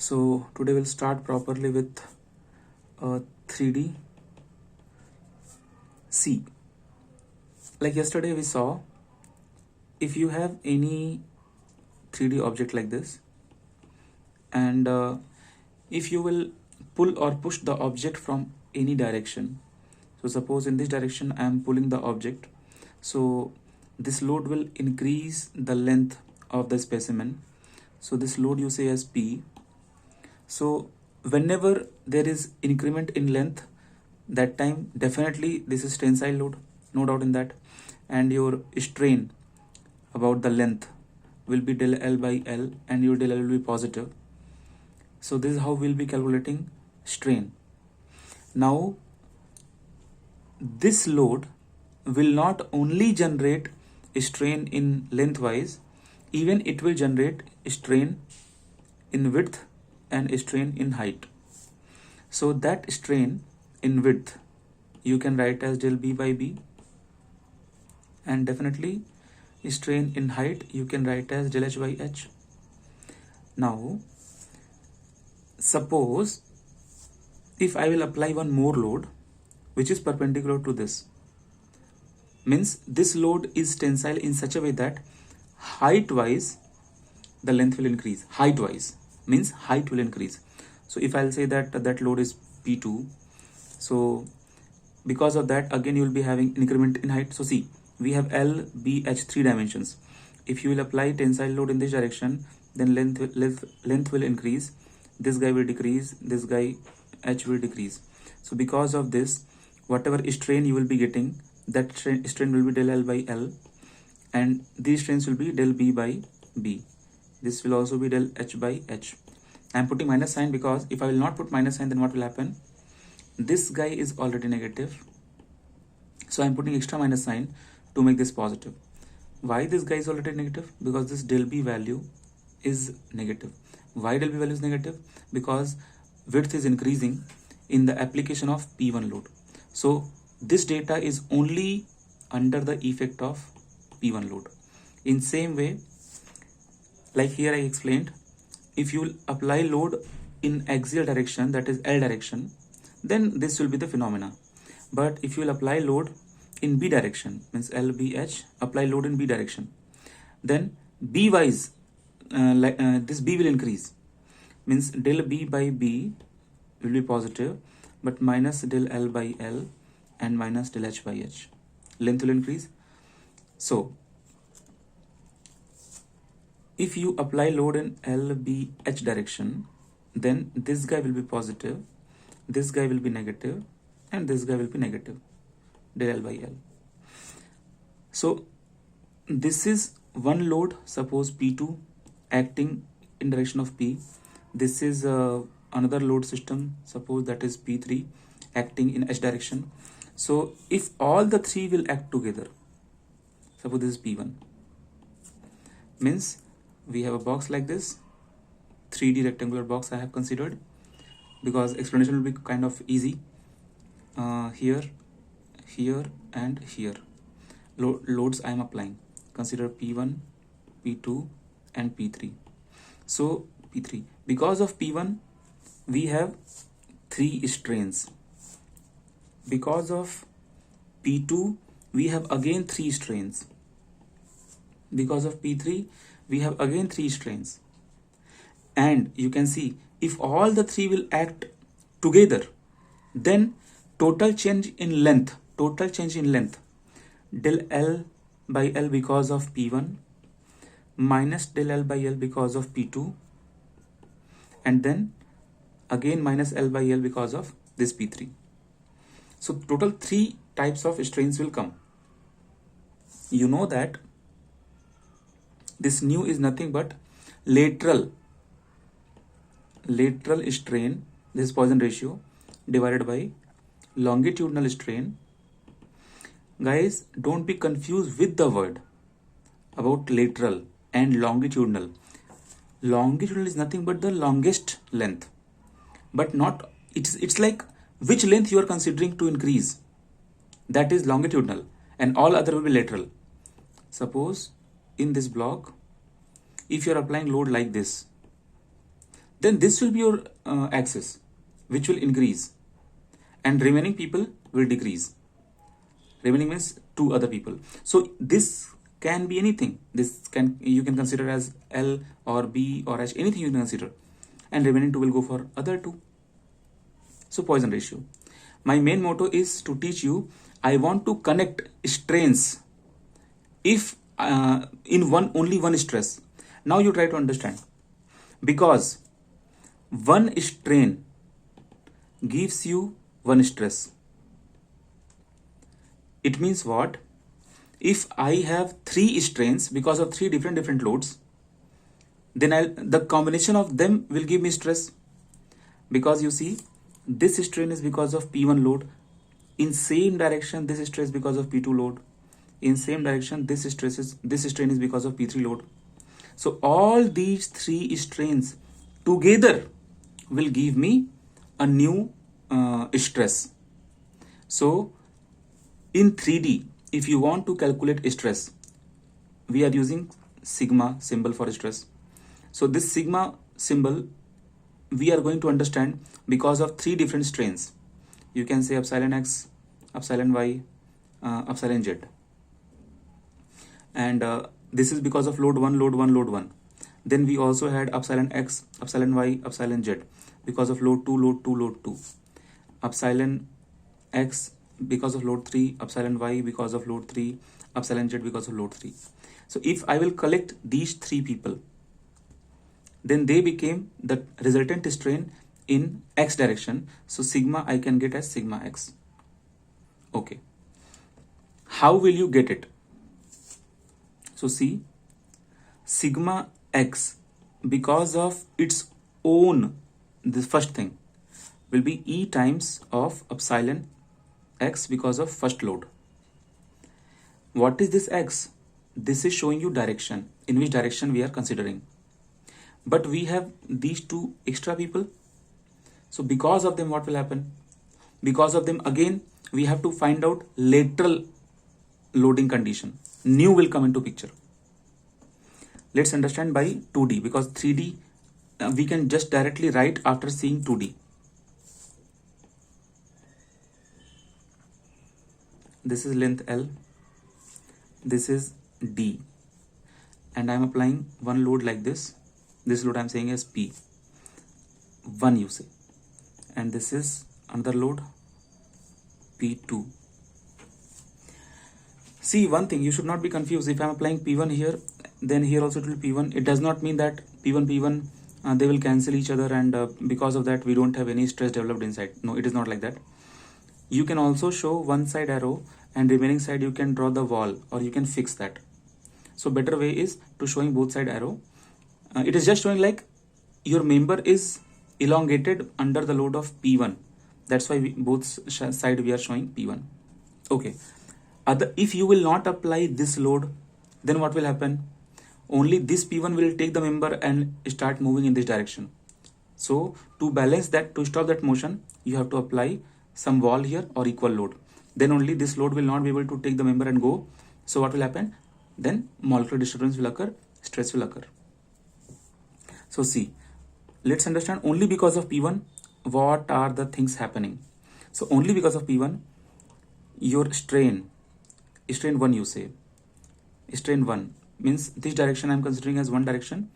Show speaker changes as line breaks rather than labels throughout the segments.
So today we'll start properly with 3D. See, like yesterday we saw, if you have any 3D object like this, and if you will pull or push the object from any direction, so suppose in this direction I am pulling the object, so this load will increase the length of the specimen. So this load you say as P. So whenever there is increment in length, that time definitely this is tensile load, no doubt in that, and your strain about the length will be del L by L, and your del L will be positive. So this is how we'll be calculating strain. Now this load will not only generate strain in lengthwise, even it will generate strain in width and strain in height. So that strain in width you can write as del B by B, and definitely strain in height you can write as del H by H. Now suppose if I will apply one more load which is perpendicular to this, means this load is tensile in such a way that height wise the length will increase. Height wise means height will increase. So if I'll say that that load is P2, so because of that again you will be having increment in height. So see, we have L, B, H, 3 dimensions. If you will apply tensile load in this direction, then length will increase, this guy will decrease, this guy H will decrease. So because of this, whatever strain you will be getting, that strain will be del L by L, and these strains will be del B by B. This will also be del H by H. I am putting minus sign because if I will not put minus sign, then what will happen? This guy is already negative, so I am putting extra minus sign to make this positive. Why this guy is already negative? Because this del B value is negative. Why del B value is negative? Because width is increasing in the application of P1 load. So this data is only under the effect of P1 load. In same way, like here I explained, if you will apply load in axial direction, that is L direction, then this will be the phenomena. But if you will apply load in B direction, means L, B, H, apply load in B direction, then B wise, this B will increase, means del B by B will be positive, but minus del L by L and minus del H by H. Length will increase. So if you apply load in L, B, H direction, then this guy will be positive, this guy will be negative, and this guy will be negative, del L by L. So this is one load, suppose P2 acting in direction of P. This is another load system, suppose that is P3 acting in H direction. So if all the three will act together, suppose this is P1, means we have a box like this, 3D rectangular box I have considered, because explanation will be kind of easy. Here, here, and here loads I am applying. Consider P1, P2, and P3. So P3, because of P1 we have 3 strains. Because of P2 we have again 3 strains. Because of P3 we have again 3 strains. And you can see, if all the 3 will act together, then total change in length, del L by L because of P1 minus del L by L because of P2, and then again minus L by L because of this P3. So total 3 types of strains will come. You know that this nu is nothing but lateral strain, this is Poisson ratio, divided by longitudinal strain. Guys, don't be confused with the word about lateral and longitudinal. Longitudinal is nothing but the longest length, but not, it's like which length you are considering to increase, that is longitudinal, and all other will be lateral. Suppose in this block, if you are applying load like this, then this will be your axis, which will increase, and remaining people will decrease. Remaining means two other people. So this can be anything. You can consider as L or B or H, anything you can consider, and remaining two will go for other two. So Poisson ratio. My main motto is to teach you. I want to connect strains if in only one stress. Now you try to understand, because one strain gives you one stress. It means what? If I have three strains because of three different loads, then the combination of them will give me stress. Because you see, this strain is because of P1 load. In same direction, this stress because of P2 load. In same direction, this strain is because of P3 load. So all these three strains together will give me a new stress. So in 3D, if you want to calculate stress, we are using sigma symbol for stress. So this sigma symbol we are going to understand because of three different strains. You can say epsilon x, epsilon y, epsilon z. And this is because of load 1, load 1, load 1. Then we also had epsilon x, epsilon y, epsilon z because of load 2, load 2, load 2. Epsilon x because of load 3, epsilon y because of load 3, epsilon z because of load 3. So if I will collect these three people, then they became the resultant strain in x direction. So sigma I can get as sigma x. Okay. How will you get it? So see, sigma x, because of its own, the first thing will be E times of epsilon x because of first load. What is this x? This is showing you direction, in which direction we are considering. But we have these two extra people. So because of them, what will happen? Because of them, again, we have to find out lateral loading condition. New will come into picture. Let's understand by 2D, because 3D we can just directly write after seeing 2D. This is length L. This is D. And I am applying one load like this. This load I am saying as P. 1 you say. And this is another load, P2. See, one thing, you should not be confused. If I am applying P1 here, then here also it will be P1. It does not mean that P1, they will cancel each other, and because of that we don't have any stress developed inside. No, it is not like that. You can also show one side arrow and remaining side you can draw the wall, or you can fix that. So better way is to showing both side arrow. It is just showing like your member is elongated under the load of P1. That's why both side we are showing P1. Okay. If you will not apply this load, then what will happen? Only this P1 will take the member and start moving in this direction. So to balance that, to stop that motion, you have to apply some wall here or equal load. Then only this load will not be able to take the member and go. So what will happen? Then molecular disturbance will occur, stress will occur. So see, let's understand only because of P1 what are the things happening. So only because of P1, your strain 1 you say. Strain 1 means this direction I am considering as one direction,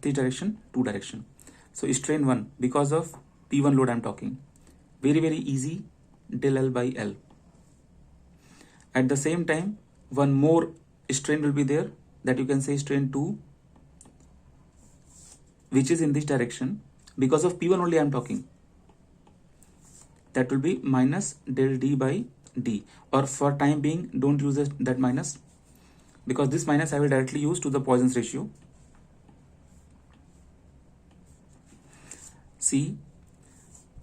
this direction 2 direction. So strain 1 because of P1 load I am talking. Very easy, del L by L. At the same time, one more strain will be there, that you can say strain 2, which is in this direction. Because of P1 only I am talking. That will be minus del D by D, or for time being don't use that minus, because this minus I will directly use to the Poisson's ratio. See,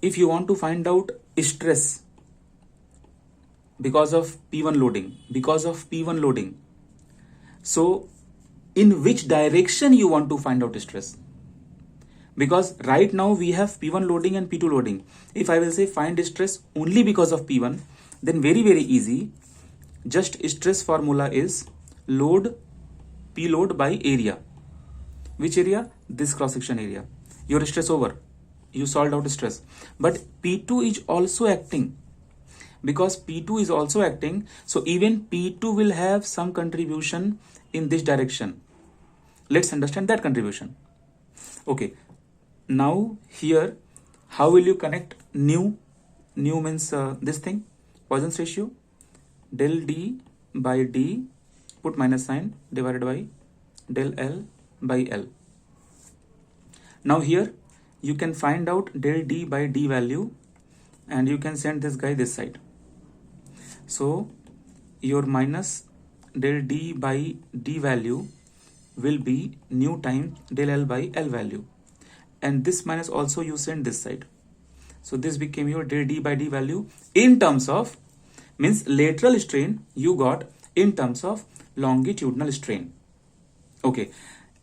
if you want to find out stress because of P1 loading, so in which direction you want to find out stress? Because right now we have P1 loading and P2 loading. If I will say find stress only because of P1, then very easy. Just stress formula is load, P load by area. Which area? This cross section area. your stress over, you solved out stress. But P2 is also acting. Because P2 is also acting, so even P2 will have some contribution in this direction. Let's understand that contribution. Okay, now here, how will you connect nu? Nu means this thing, Poisson's ratio, del D by D, put minus sign, divided by del L by L. Now here, you can find out del D by D value, and you can send this guy this side. So your minus del D by D value will be nu times del L by L value, and this minus also you send this side. So this became your del D by D value in terms of, means lateral strain you got in terms of longitudinal strain. Okay,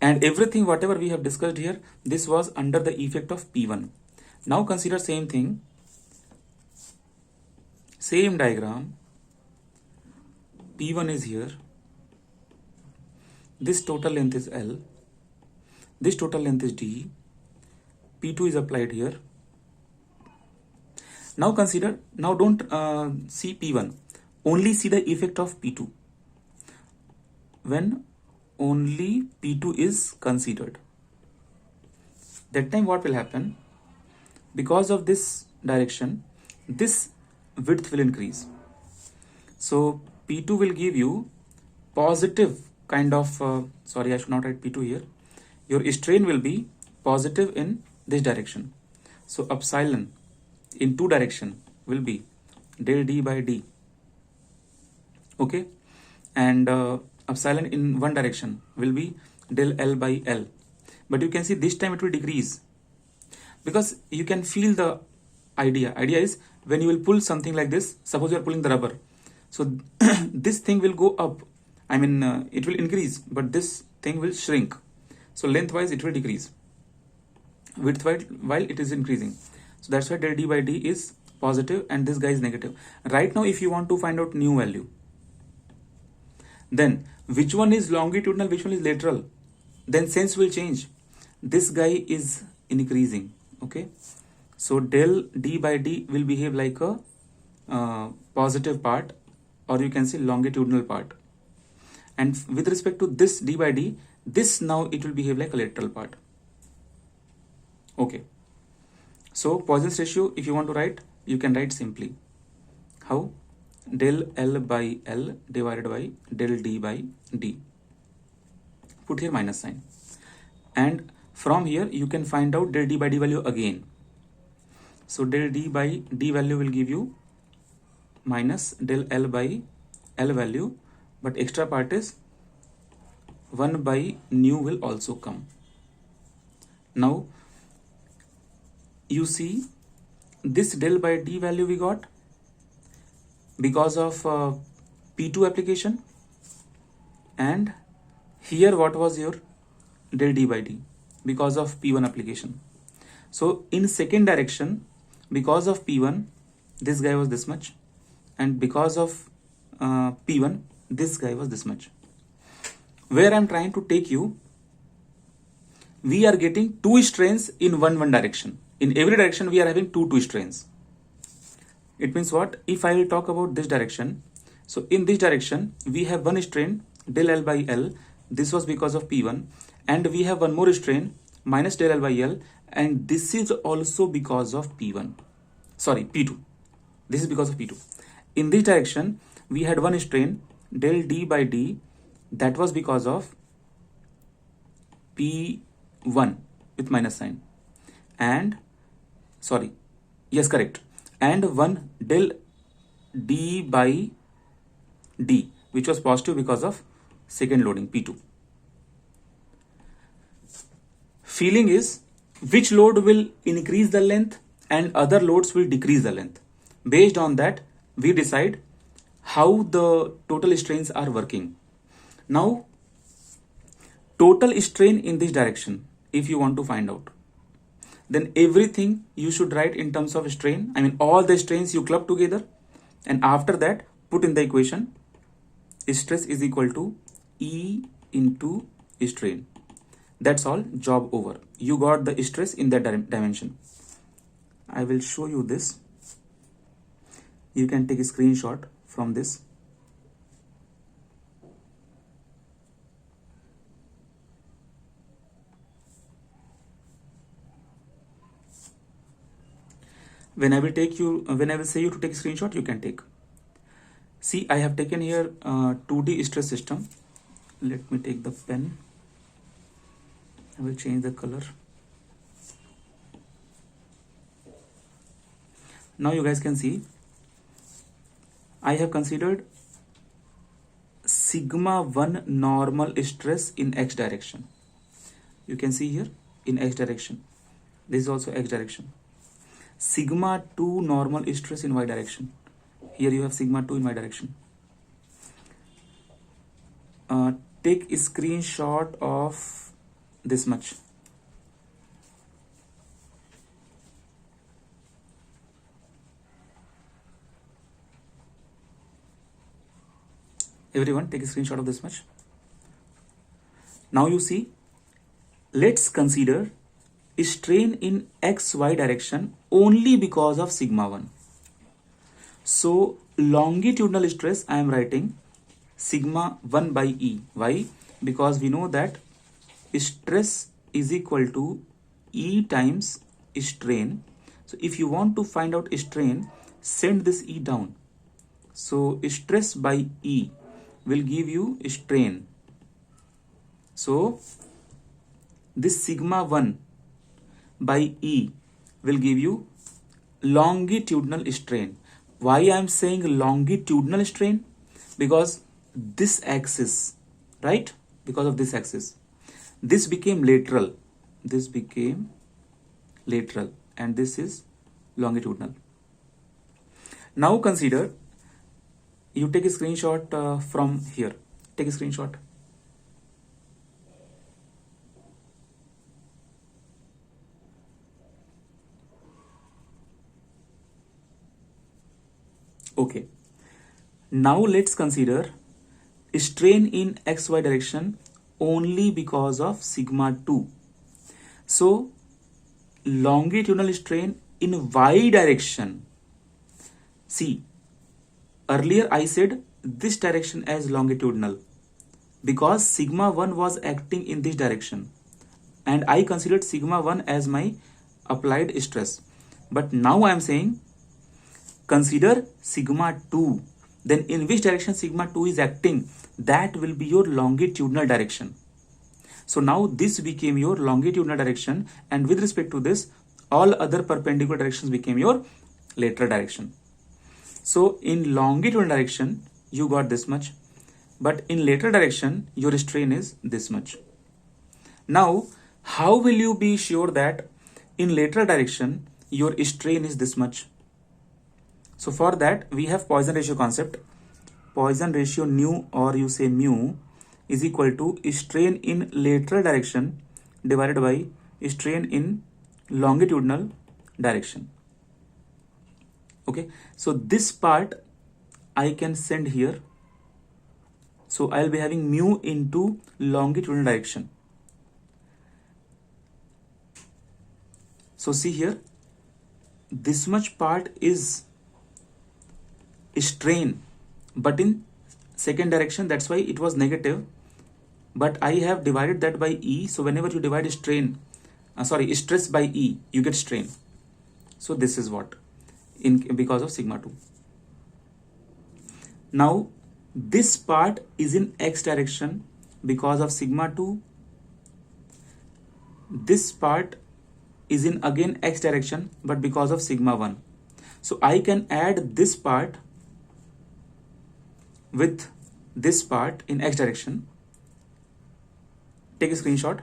and everything whatever we have discussed here, this was under the effect of P1. Now consider same thing, same diagram. P1 is here, this total length is L, this total length is D, P2 is applied here. Now consider, now don't see P1, only see the effect of P2. When only P2 is considered, that time what will happen? Because of this direction, this width will increase. So P2 will give you positive kind of, sorry, I should not write P2 here. Your strain will be positive in this direction. So epsilon in two direction will be del D by D. Okay, and epsilon in one direction will be del L by L. But you can see this time it will decrease, because you can feel the idea. Idea is when you will pull something like this, suppose you are pulling the rubber. So this thing will go up, I mean it will increase, but this thing will shrink. So lengthwise it will decrease, widthwise while it is increasing. So that's why del D by D is positive and this guy is negative. Right now if you want to find out nu value, then which one is longitudinal, which one is lateral, then sense will change. This guy is increasing. Okay, so del D by D will behave like a positive part, or you can say longitudinal part, and with respect to this D by D, this now it will behave like a lateral part. Okay, so Poisson's ratio, if you want to write, you can write simply how? Del L by L divided by del D by D. Put here minus sign, and from here you can find out del D by D value again. So del D by D value will give you minus del L by L value, but extra part is 1 by nu will also come. Now you see this del by D value we got because of P2 application, and here what was your del D by D? Because of P1 application. So in second direction, because of P1 this guy was this much, and because of P1 this guy was this much. Where I'm trying to take you, we are getting two strains in one direction. In every direction we are having two strains. It means what? If I will talk about this direction, so in this direction we have one strain del L by L, this was because of P1, and we have one more strain minus del L by L, and this is also because of P1, sorry P2, this is because of P2. In this direction we had one strain del D by D, that was because of P1 with minus sign, and sorry, yes, correct, and one del D by D which was positive because of second loading P2. Feeling is which load will increase the length and other loads will decrease the length. Based on that we decide how the total strains are working. Now total strain in this direction, if you want to find out, then everything you should write in terms of strain. I mean all the strains you club together, and after that put in the equation stress is equal to E into strain. That's all, job over. You got the stress in that dimension. I will show you this. You can take a screenshot from this. When I will say you to take a screenshot, you can take. See, I have taken here 2D stress system. Let me take the pen. I will change the color. Now you guys can see, I have considered sigma 1 normal stress in x direction. You can see here in x direction. This is also x direction. Sigma 2 normal stress in y direction. Here you have sigma 2 in y direction. Take a screenshot of this much. Everyone, take a screenshot of this much. Now you see, let's consider strain in xy direction only because of sigma 1. So longitudinal stress I am writing sigma 1 by E. Why? Because we know that stress is equal to E times strain. So if you want to find out strain, send this E down. So stress by E will give you strain. So this sigma 1 by E will give you longitudinal strain. Why I am saying longitudinal strain? Because this axis, right? Because of this axis, this became lateral. This became lateral and this is longitudinal. Now consider, you take a screenshot from here. Take a screenshot. Okay. Now let's consider strain in xy direction only because of sigma 2. So longitudinal strain in y direction. See, earlier I said this direction as longitudinal because sigma 1 was acting in this direction and I considered sigma 1 as my applied stress. But now I am saying consider sigma 2. Then in which direction sigma 2 is acting, that will be your longitudinal direction. So now this became your longitudinal direction, and with respect to this, all other perpendicular directions became your lateral direction. So in longitudinal direction, you got this much, but in lateral direction, your strain is this much. Now, how will you be sure that in lateral direction, your strain is this much? So for that, we have Poisson ratio concept. Poisson ratio nu, or you say mu, is equal to strain in lateral direction divided by strain in longitudinal direction. Okay, so this part I can send here. So I'll be having mu into longitudinal direction. So see here, this much part is strain, but in second direction, that's why it was negative, but I have divided that by E. So whenever you divide stress by E, you get strain. So this is what because of sigma 2. Now this part is in x direction because of sigma 2. This part is in again x direction, but because of sigma 1. So I can add this part with this part in x direction. Take a screenshot.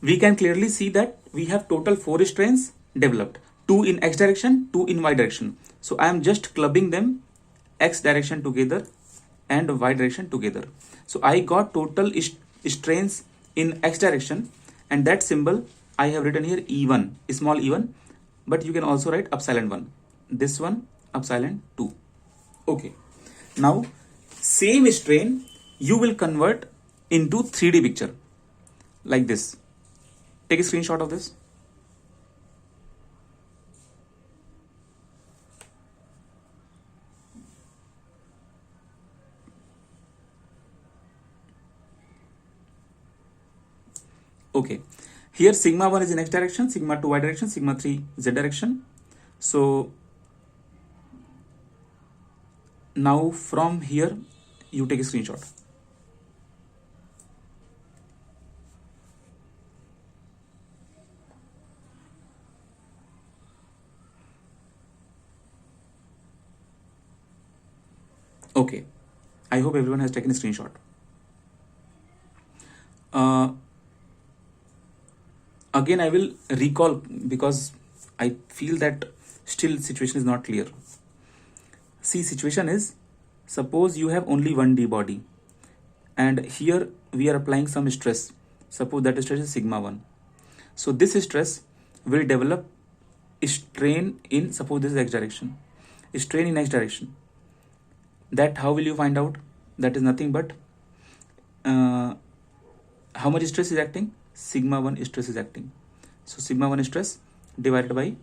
We can clearly see that we have total 4 strains developed, 2 in x direction, 2 in y direction. So I am just clubbing them x direction together and y direction together. So I got total strains in x direction, and that symbol I have written here E1, small e1, but you can also write epsilon 1, this one epsilon 2. Okay, now same strain you will convert into 3D picture like this. Take a screenshot of this. Okay, here sigma 1 is in x direction, sigma 2 y direction, sigma 3 z direction. So now from here you take a screenshot. Okay, I hope everyone has taken a screenshot. Again, I will recall because I feel that still situation is not clear. See, situation is, suppose you have only 1D body and here we are applying some stress. Suppose that stress is sigma 1. So this stress will develop strain in, suppose this is x direction, strain in x direction. That how will you find out? That is nothing but how much stress is acting? Sigma 1 stress is acting. So sigma 1 stress divided by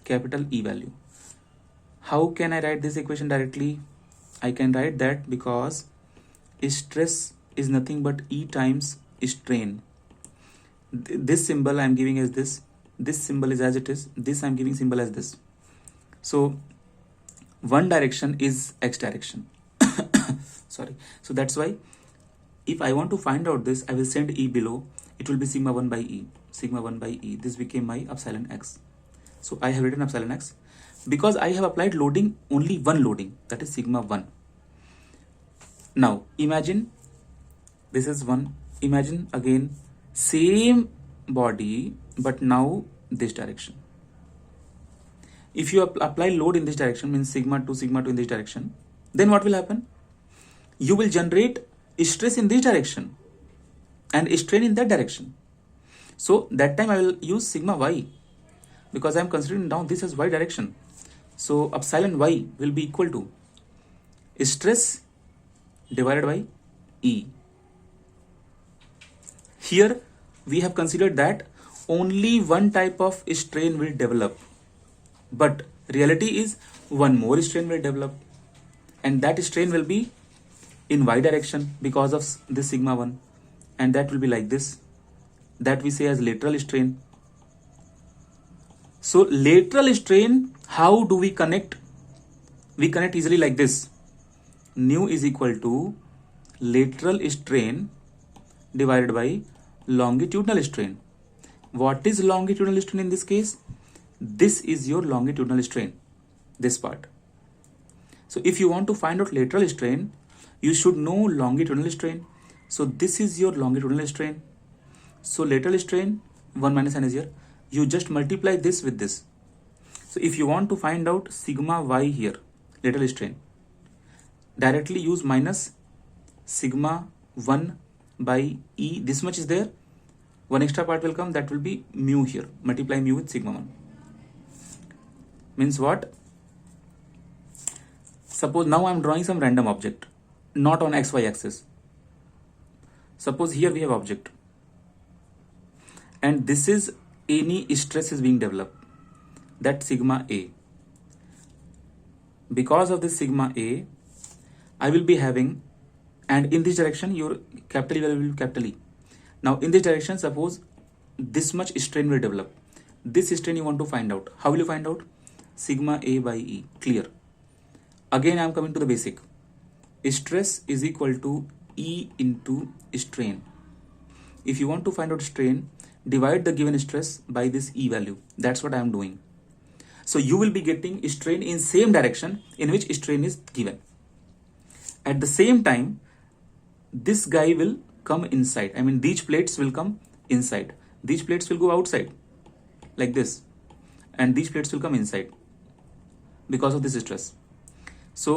capital E value. How can I write this equation directly? I can write that because stress is nothing but E times strain. This symbol I am giving as this symbol is as it is, this I am giving symbol as this. So one direction is x direction. Sorry. So that's why if I want to find out this, I will send E below. It will be sigma 1 by E. Sigma 1 by E. This became my epsilon x. So I have written epsilon x because I have applied loading, only one loading, that is sigma 1. Now imagine this is 1. Imagine again same body but now this direction. If you apply load in this direction, means sigma 2 in this direction, then what will happen? You will generate stress in this direction and strain in that direction. So that time I will use sigma y because I am considering now this as y direction. So epsilon y will be equal to stress divided by E. Here we have considered that only one type of strain will develop, but reality is one more strain will develop and that strain will be in y direction because of this sigma 1, and that will be like this, that we say as lateral strain. So lateral strain, how do we connect? We connect easily like this. Nu is equal to lateral strain divided by longitudinal strain. What is longitudinal strain in this case? This is your longitudinal strain, this part. So if you want to find out lateral strain, you should know longitudinal strain. So this is your longitudinal strain. So lateral strain 1 minus n is here. You just multiply this with this. So if you want to find out sigma y here, lateral strain, directly use minus sigma 1 by E. This much is there. One extra part will come, that will be mu here. Multiply mu with sigma 1. Means what? Suppose now I am drawing some random object, not on xy axis. Suppose here we have object and this is any stress is being developed, that sigma A. Because of this sigma A, I will be having, and in this direction your capital E value will be capital E. Now in this direction, suppose this much strain will develop. This strain you want to find out. How will you find out? Sigma A by E. Clear. Again I am coming to the basic. Stress is equal to E into strain. If you want to find out strain, divide the given stress by this E value. That's what I am doing. So you will be getting strain in same direction in which strain is given. At the same time, this guy will come inside. I mean, these plates will come inside. These plates will go outside like this. And these plates will come inside because of this stress.